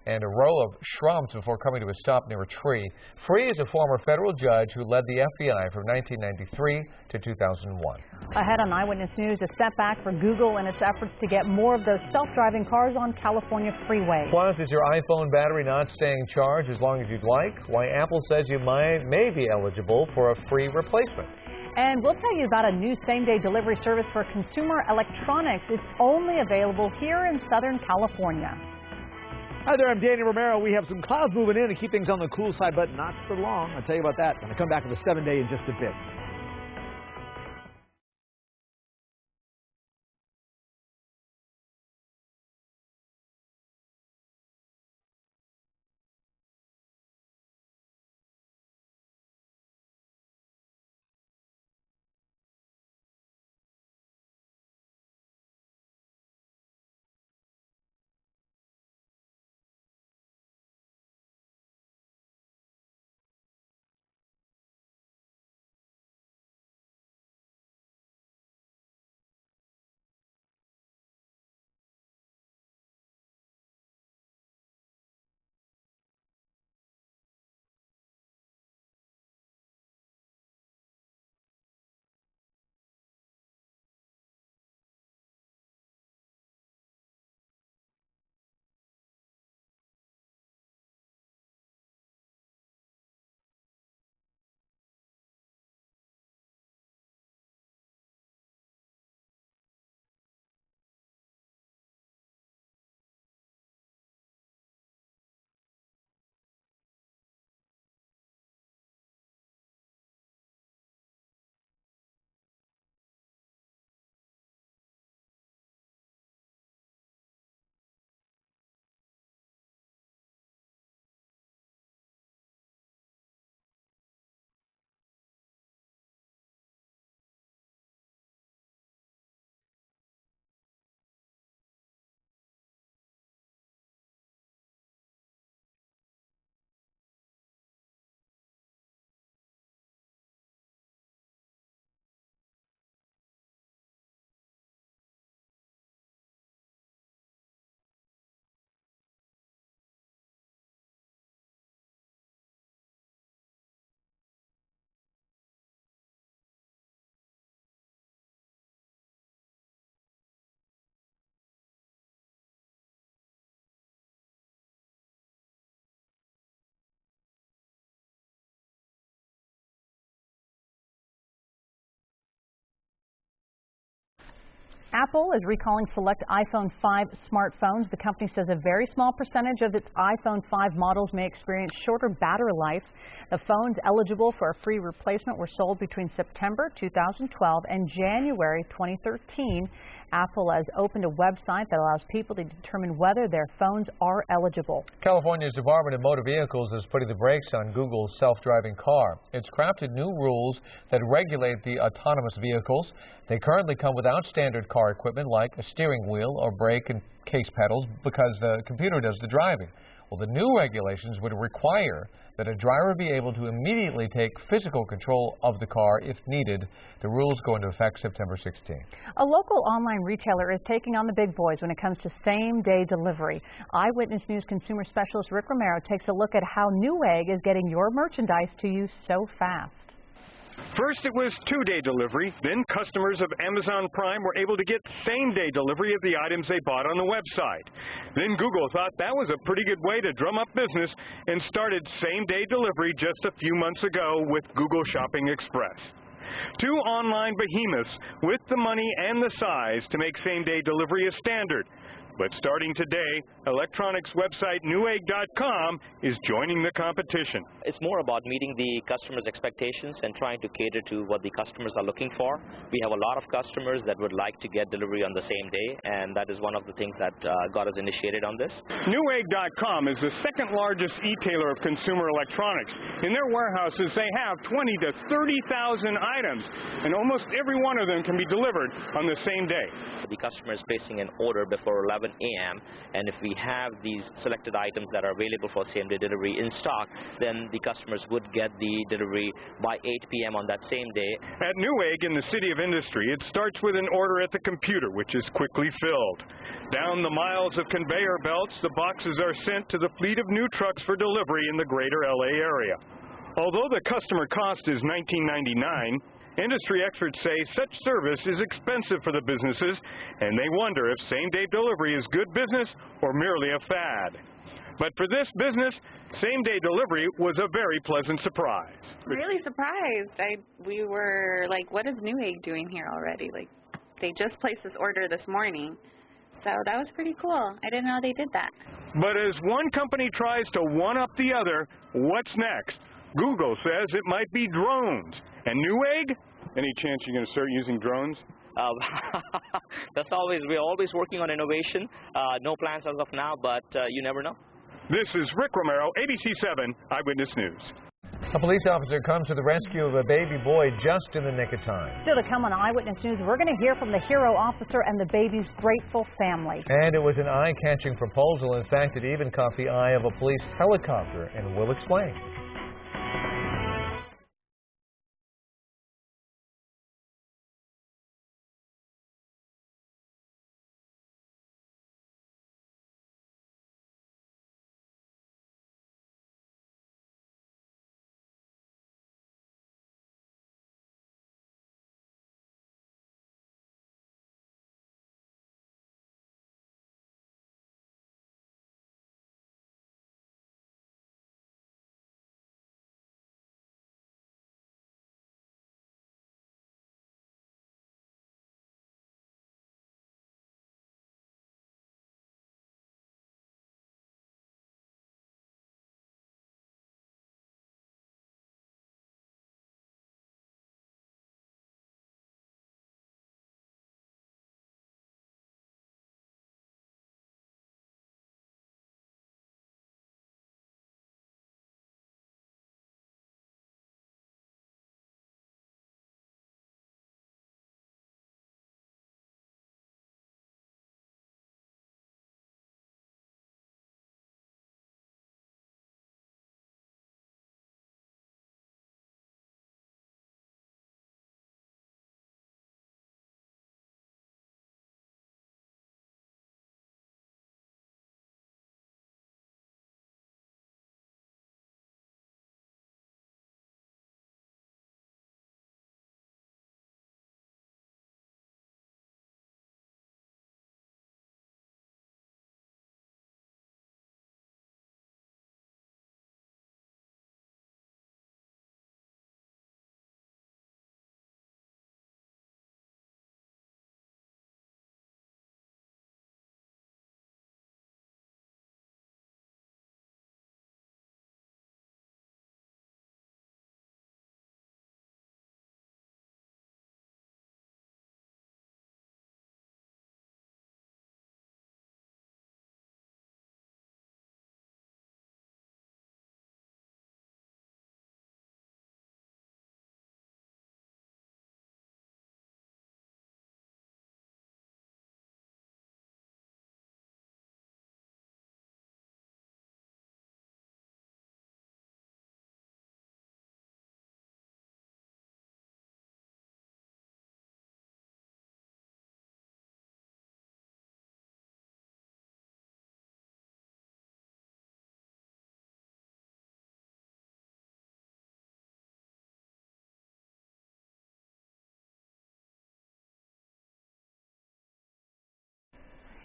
[SPEAKER 2] and a row of shrubs before coming to a stop near a tree. Freeh is a former federal judge who led the FBI from 1993 to 2001.
[SPEAKER 3] Ahead on Eyewitness News, a setback for Google in its efforts to get more of those self-driving cars on California freeways.
[SPEAKER 2] Plus, is your iPhone battery not staying charged as long as you'd like? Why Apple says you may be eligible for a free replacement.
[SPEAKER 3] And we'll tell you about a new same-day delivery service for consumer electronics. It's only available here in Southern California.
[SPEAKER 18] Hi there, I'm Danny Romero. We have some clouds moving in to keep things on the cool side, but not for long. I'll tell you about that when I come back with a 7-day in just a bit.
[SPEAKER 3] Apple is recalling select iPhone 5 smartphones. The company says a very small percentage of its iPhone 5 models may experience shorter battery life. The phones eligible for a free replacement were sold between September 2012 and January 2013. Apple has opened a website that allows people to determine whether their phones are eligible.
[SPEAKER 2] California's Department of Motor Vehicles is putting the brakes on Google's self-driving car. It's crafted new rules that regulate the autonomous vehicles. They currently come without standard car equipment like a steering wheel or brake and case pedals because the computer does the driving. Well, the new regulations would require that a driver be able to immediately take physical control of the car if needed. The rules go into effect September 16th.
[SPEAKER 3] A local online retailer is taking on the big boys when it comes to same-day delivery. Eyewitness News consumer specialist Rick Romero takes a look at how Newegg is getting your merchandise to you so fast.
[SPEAKER 11] First, it was two-day delivery. Then customers of Amazon Prime were able to get same-day delivery of the items they bought on the website. Then Google thought that was a pretty good way to drum up business and started same-day delivery just a few months ago with Google Shopping Express. Two online behemoths with the money and the size to make same-day delivery a standard. But starting today, electronics website Newegg.com is joining the competition.
[SPEAKER 12] It's more about meeting the customers' expectations and trying to cater to what the customers are looking for. We have a lot of customers that would like to get delivery on the same day, and that is one of the things that got us initiated on this.
[SPEAKER 11] Newegg.com is the second largest e-tailer of consumer electronics. In their warehouses, they have 20,000 to 30,000 items, and almost every one of them can be delivered on the same day.
[SPEAKER 12] The customer is placing an order before 11 a.m. and if we have these selected items that are available for same-day delivery in stock, then the customers would get the delivery by 8 p.m. on that same day.
[SPEAKER 11] At Newegg in the City of Industry, it starts with an order at the computer, which is quickly filled. Down the miles of conveyor belts, the boxes are sent to the fleet of new trucks for delivery in the greater LA area. Although the customer cost is $19.99, industry experts say such service is expensive for the businesses, and they wonder if same-day delivery is good business or merely a fad. But for this business, same-day delivery was a very pleasant surprise.
[SPEAKER 13] Really surprised. We were like, what is Newegg doing here already? Like, they just placed this order this morning. So that was pretty cool. I didn't know they did that.
[SPEAKER 11] But as one company tries to one-up the other, what's next? Google says it might be drones. And Newegg? Any chance you're going to start using drones?
[SPEAKER 12] We're always working on innovation. No plans as of now, but you never know.
[SPEAKER 11] This is Rick Romero, ABC7 Eyewitness News.
[SPEAKER 2] A police officer comes to the rescue of a baby boy just in the nick of time.
[SPEAKER 3] Still to come on Eyewitness News, we're going to hear from the hero officer and the baby's grateful family.
[SPEAKER 2] And it was an eye-catching proposal. In fact, it even caught the eye of a police helicopter, and we'll explain.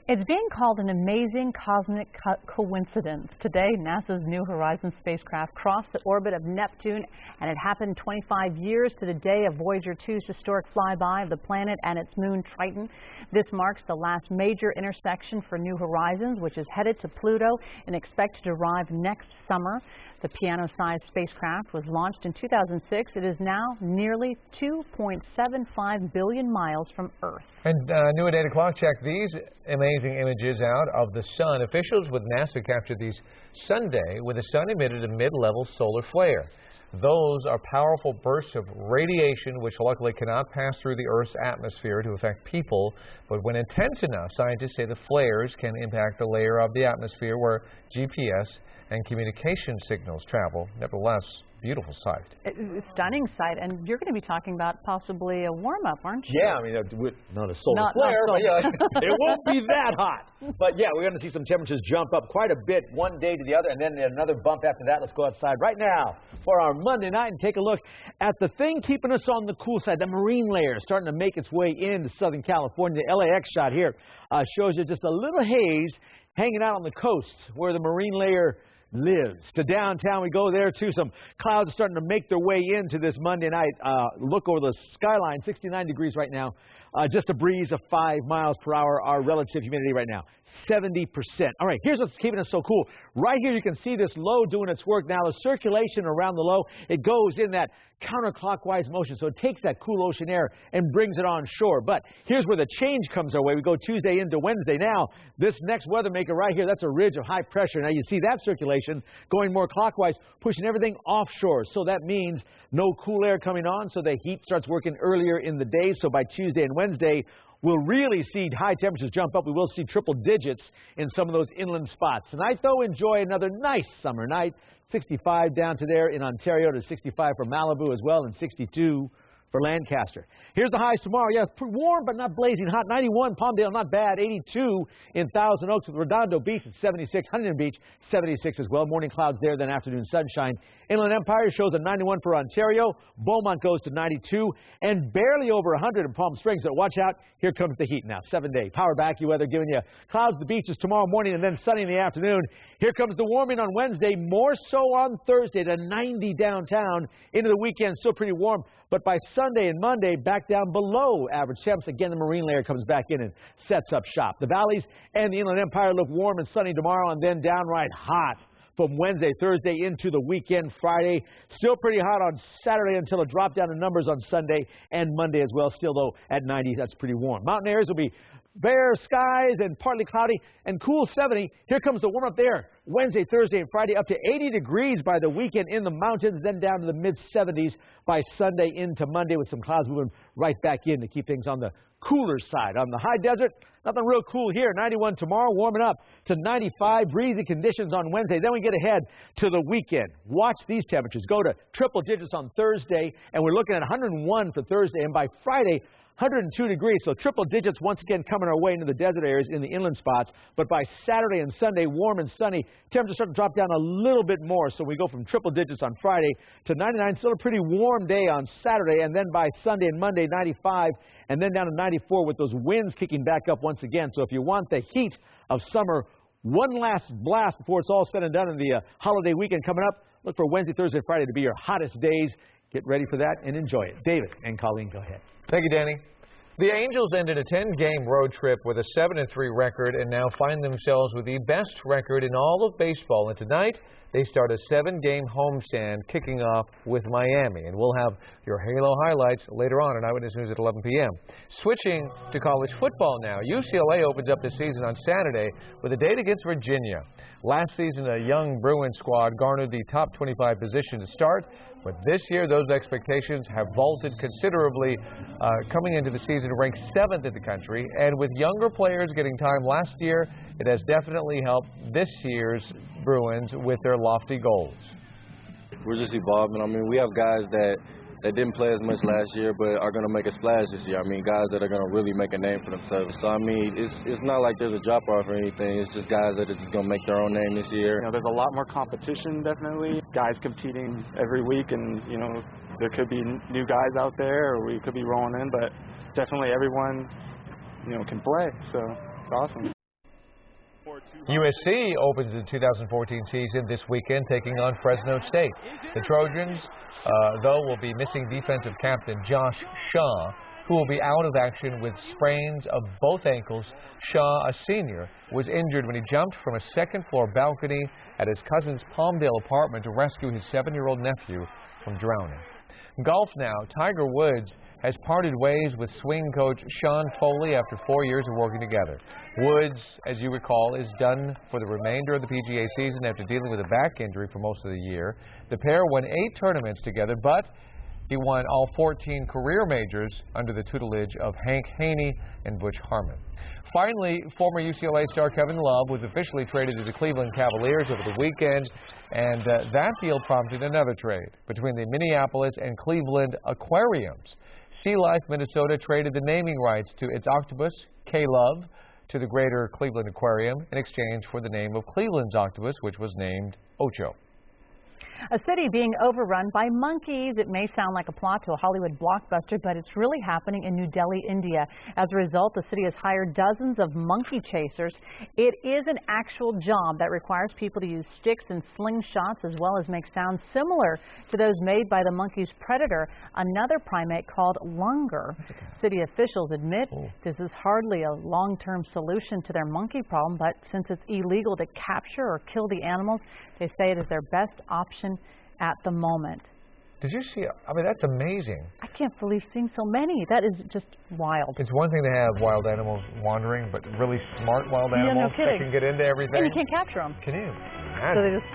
[SPEAKER 3] It's being called an amazing cosmic coincidence. Today, NASA's New Horizons spacecraft crossed the orbit of Neptune, and it happened 25 years to the day of Voyager 2's historic flyby of the planet and its moon Triton. This marks the last major intersection for New Horizons, which is headed to Pluto and expected to arrive next summer. The piano-sized spacecraft was launched in 2006. It is now nearly 2.75 billion miles from Earth.
[SPEAKER 2] And new at 8 o'clock, check these amazing images out of the sun. Officials with NASA captured these Sunday when the sun emitted a mid-level solar flare. Those are powerful bursts of radiation which luckily cannot pass through the Earth's atmosphere to affect people. But when intense enough, scientists say the flares can impact the layer of the atmosphere where GPS and communication signals travel. Nevertheless, beautiful sight.
[SPEAKER 3] Stunning sight, and you're going to be talking about possibly a warm-up, aren't you?
[SPEAKER 18] Yeah, I mean, not a solar flare, but yeah, it won't be that hot. But yeah, we're going to see some temperatures jump up quite a bit one day to the other, and then another bump after that. Let's go outside right now for our Monday night and take a look at the thing keeping us on the cool side, the marine layer starting to make its way into Southern California. The LAX shot here shows you just a little haze hanging out on the coast where the marine layer lives. To downtown we go there too. Some clouds are starting to make their way into this Monday night. Look over the skyline, 69 degrees right now. Just a breeze of 5 miles per hour. Our relative humidity right now, 70%. All right, here's what's keeping us so cool. Right here you can see this low doing its work now. The circulation around the low, it goes in that counterclockwise motion. So it takes that cool ocean air and brings it on shore. But here's where the change comes our way. We go Tuesday into Wednesday. Now, this next weather maker right here, that's a ridge of high pressure. Now you see that circulation going more clockwise, pushing everything offshore. So that means no cool air coming on, so the heat starts working earlier in the day. So by Tuesday and Wednesday, we'll really see high temperatures jump up. We will see triple digits in some of those inland spots. Tonight, though, enjoy another nice summer night. 65 down to there in Ontario, to 65 for Malibu as well, and 62 for Lancaster. Here's the highs tomorrow. Yeah, warm but not blazing hot. 91, Palmdale, not bad. 82 in Thousand Oaks with Redondo Beach at 76. Huntington Beach, 76 as well. Morning clouds there, then afternoon sunshine. Inland Empire shows a 91 for Ontario. Beaumont goes to 92 and barely over 100 in Palm Springs. So watch out. Here comes the heat now. 7-day power back you weather giving you clouds to the beaches tomorrow morning and then sunny in the afternoon. Here comes the warming on Wednesday. More so on Thursday to 90 downtown. Into the weekend, still pretty warm. But by Sunday and Monday, back down below average temps. Again, the marine layer comes back in and sets up shop. The valleys and the Inland Empire look warm and sunny tomorrow, and then downright hot from Wednesday, Thursday into the weekend, Friday. Still pretty hot on Saturday until a drop down in numbers on Sunday and Monday as well. Still, though, at 90, that's pretty warm. Mountain areas will be bare skies and partly cloudy and cool 70. Here comes the warm up there. Wednesday, Thursday, and Friday up to 80 degrees by the weekend in the mountains, then down to the mid-70s by Sunday into Monday with some clouds moving right back in to keep things on the cooler side. On the high desert, nothing real cool here. 91 tomorrow, warming up to 95. Breezy conditions on Wednesday. Then we get ahead to the weekend. Watch these temperatures. Go to triple digits on Thursday, and we're looking at 101 for Thursday. And by Friday, 102 degrees, so triple digits once again coming our way into the desert areas in the inland spots. But by Saturday and Sunday, warm and sunny. Temperatures start to drop down a little bit more, so we go from triple digits on Friday to 99. Still a pretty warm day on Saturday, and then by Sunday and Monday, 95, and then down to 94 with those winds kicking back up once again. So if you want the heat of summer, one last blast before it's all said and done in the holiday weekend coming up, look for Wednesday, Thursday, Friday to be your hottest days. Get ready for that and enjoy it. David and Colleen, go ahead.
[SPEAKER 2] Thank you, Danny. The Angels ended a 10-game road trip with a 7-3 record and now find themselves with the best record in all of baseball. And tonight, they start a 7-game homestand kicking off with Miami. And we'll have your Halo highlights later on Eyewitness News at 11 p.m. Switching to college football now. UCLA opens up the season on Saturday with a date against Virginia. Last season, a young Bruin squad garnered the top 25 position to start. But this year, those expectations have vaulted considerably, coming into the season ranked 7th in the country. And with younger players getting time last year, it has definitely helped this year's Bruins with their lofty goals.
[SPEAKER 1] We're just evolving. I mean, we have guys that didn't play as much last year but are going to make a splash this year. I mean, guys that are going to really make a name for themselves. So, I mean, it's not like there's a drop-off or anything. It's just guys that are just going to make their own name this year.
[SPEAKER 14] You know, there's a lot more competition, definitely. Guys competing every week, and, you know, there could be new guys out there, or we could be rolling in, but definitely everyone, you know, can play. So it's awesome.
[SPEAKER 2] USC opens the 2014 season this weekend, taking on Fresno State. The Trojans, though, will be missing defensive captain Josh Shaw, who will be out of action with sprains of both ankles. Shaw, a senior, was injured when he jumped from a second-floor balcony at his cousin's Palmdale apartment to rescue his 7-year-old nephew from drowning. Golf now. Tiger Woods has parted ways with swing coach Sean Foley after 4 years of working together. Woods, as you recall, is done for the remainder of the PGA season after dealing with a back injury for most of the year. The pair won 8 tournaments together, but he won all 14 career majors under the tutelage of Hank Haney and Butch Harmon. Finally, former UCLA star Kevin Love was officially traded to the Cleveland Cavaliers over the weekend, and that deal prompted another trade between the Minneapolis and Cleveland Aquariums. Sea Life Minnesota traded the naming rights to its octopus, K-Love, to the Greater Cleveland Aquarium in exchange for the name of Cleveland's octopus, which was named Ocho.
[SPEAKER 3] A city being overrun by monkeys. It may sound like a plot to a Hollywood blockbuster, but it's really happening in New Delhi, India. As a result, the city has hired dozens of monkey chasers. It is an actual job that requires people to use sticks and slingshots, as well as make sounds similar to those made by the monkey's predator, another primate called langur. City officials admit this is hardly a long-term solution to their monkey problem, but since it's illegal to capture or kill the animals, they say it is their best option at the moment.
[SPEAKER 2] Did you see? I mean, that's amazing.
[SPEAKER 3] I can't believe seeing so many. That is just wild.
[SPEAKER 2] It's one thing to have wild animals wandering, but really smart wild animals that can get into everything.
[SPEAKER 3] And you can't capture them.
[SPEAKER 2] Can you?
[SPEAKER 3] So they just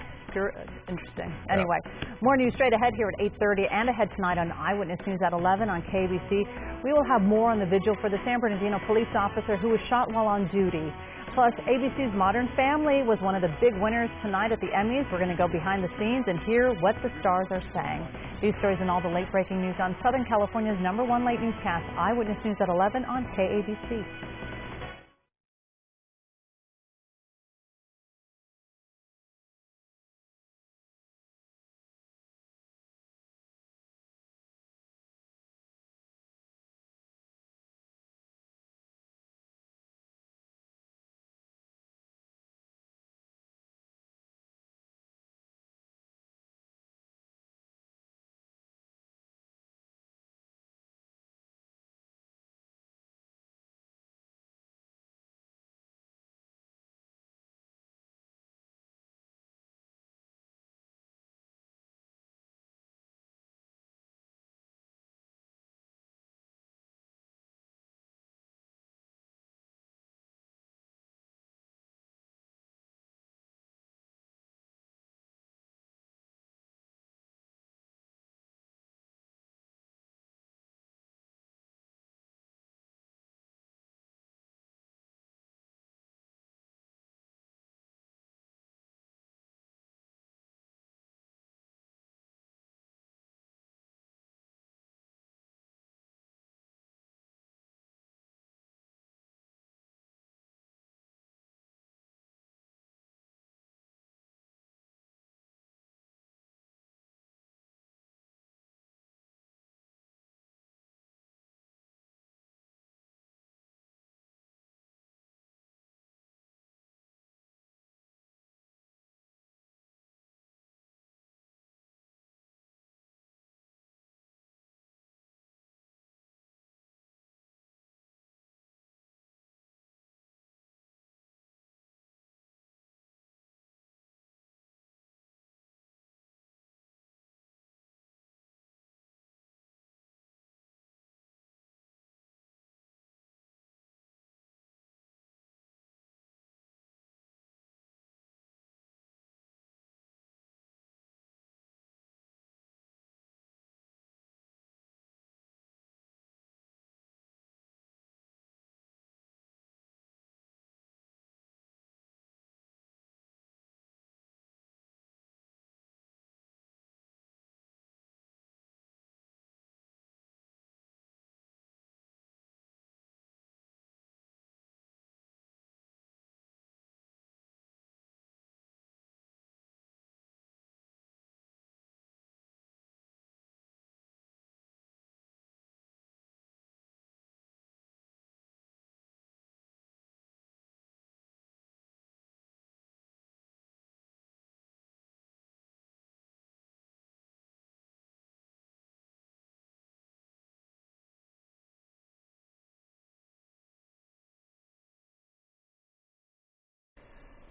[SPEAKER 3] interesting. Anyway, more news straight ahead here at 8:30 and ahead tonight on Eyewitness News at 11 on KABC. We will have more on the vigil for the San Bernardino police officer who was shot while on duty. Plus, ABC's Modern Family was one of the big winners tonight at the Emmys. We're going to go behind the scenes and hear what the stars are saying. These stories and all the late-breaking news on Southern California's #1 late newscast, Eyewitness News at 11 on KABC.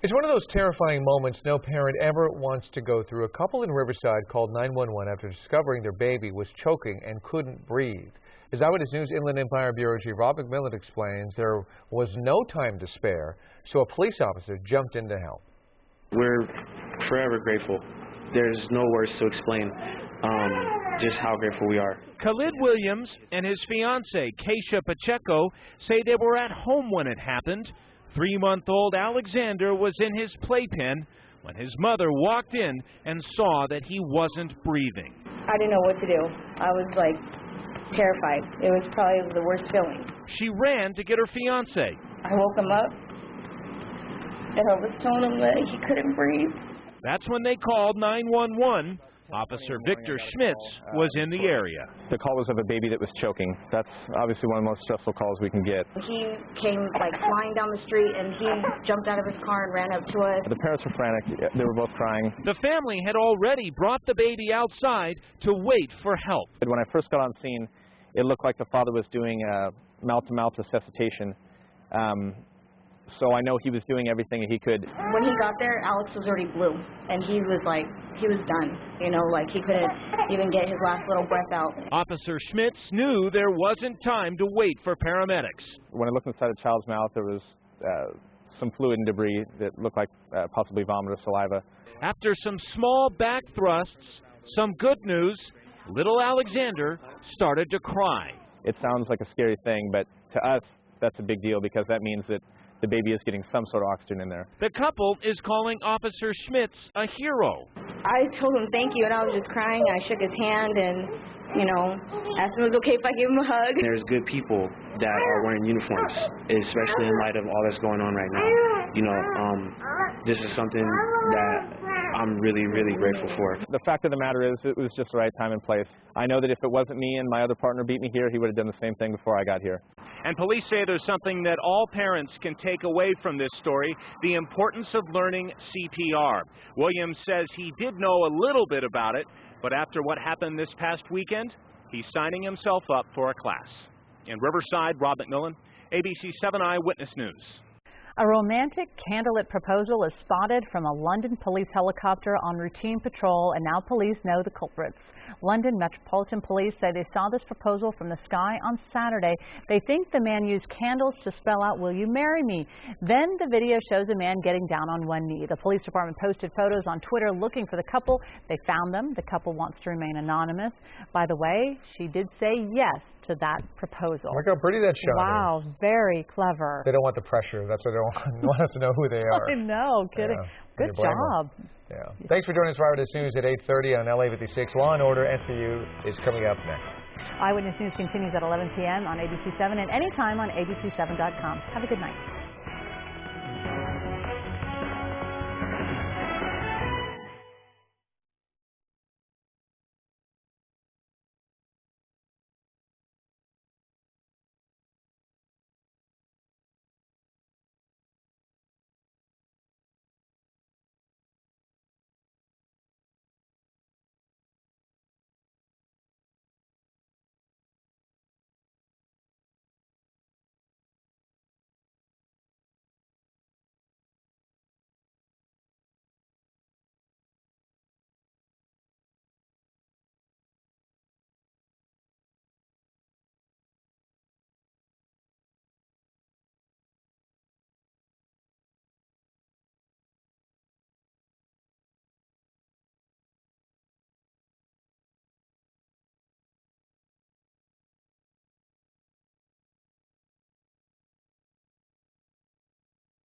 [SPEAKER 2] It's one of those terrifying moments no parent ever wants to go through. A couple in Riverside called 911 after discovering their baby was choking and couldn't breathe. As Eyewitness News Inland Empire Bureau Chief Rob McMillan explains, there was no time to spare, so a police officer jumped in to help.
[SPEAKER 4] We're forever grateful. There's no words to explain just how grateful we are.
[SPEAKER 15] Khalid Williams and his fiancée, Keisha Pacheco, say they were at home when it happened. 3-month-old Alexander was in his playpen when his mother walked in and saw that he wasn't breathing.
[SPEAKER 16] I didn't know what to do. I was like terrified. It was probably the worst feeling.
[SPEAKER 15] She ran to get her fiancé.
[SPEAKER 16] I woke him up and I was telling him that he couldn't breathe.
[SPEAKER 15] That's when they called 911. Officer Victor Schmitz was in the area.
[SPEAKER 17] The call was of a baby that was choking. That's obviously one of the most stressful calls we can get.
[SPEAKER 16] He came like flying down the street and he jumped out of his car and ran up to us.
[SPEAKER 17] The parents were frantic. They were both crying.
[SPEAKER 15] The family had already brought the baby outside to wait for help.
[SPEAKER 17] When I first got on scene, it looked like the father was doing mouth-to-mouth resuscitation. So I know he was doing everything he could.
[SPEAKER 16] When he got there, Alex was already blue, and he was done. You know, like he couldn't even get his last little breath out.
[SPEAKER 15] Officer Schmitz knew there wasn't time to wait for paramedics.
[SPEAKER 17] When I looked inside the child's mouth, there was some fluid and debris that looked like possibly vomit or saliva.
[SPEAKER 15] After some small back thrusts, some good news, little Alexander started to cry.
[SPEAKER 17] It sounds like a scary thing, but to us, that's a big deal because that means that the baby is getting some sort of oxygen in there.
[SPEAKER 15] The couple is calling Officer Schmitz a hero.
[SPEAKER 16] I told him thank you, and I was just crying. I shook his hand and, you know, asked him if it was okay if I gave him a hug.
[SPEAKER 4] There's good people that are wearing uniforms, especially in light of all that's going on right now. You know, this is something that I'm really, really grateful for.
[SPEAKER 17] The fact of the matter is, it was just the right time and place. I know that if it wasn't me and my other partner beat me here, he would have done the same thing before I got here.
[SPEAKER 15] And police say there's something that all parents can take away from this story, the importance of learning CPR. Williams says he did know a little bit about it, but after what happened this past weekend, he's signing himself up for a class. In Riverside, Rob McMillan, ABC7 Eyewitness News.
[SPEAKER 3] A romantic candlelit proposal is spotted from a London police helicopter on routine patrol, and now police know the culprits. London Metropolitan Police say they saw this proposal from the sky on Saturday. They think the man used candles to spell out, "Will you marry me?" Then the video shows a man getting down on one knee. The police department posted photos on Twitter looking for the couple. They found them. The couple wants to remain anonymous. By the way, she did say yes to that proposal.
[SPEAKER 2] Look how pretty that shot
[SPEAKER 3] Wow,
[SPEAKER 2] is.
[SPEAKER 3] very clever.
[SPEAKER 2] They don't want the pressure. That's why they don't want us to know who they are.
[SPEAKER 3] I know, kidding.
[SPEAKER 2] Yeah.
[SPEAKER 3] Good job.
[SPEAKER 2] Yeah. Thanks for joining us for Eyewitness News at 8:30 on LA56. Law and Order SVU is coming up next.
[SPEAKER 3] Eyewitness News continues at 11 p.m. on ABC7 and anytime on ABC7.com. Have a good night.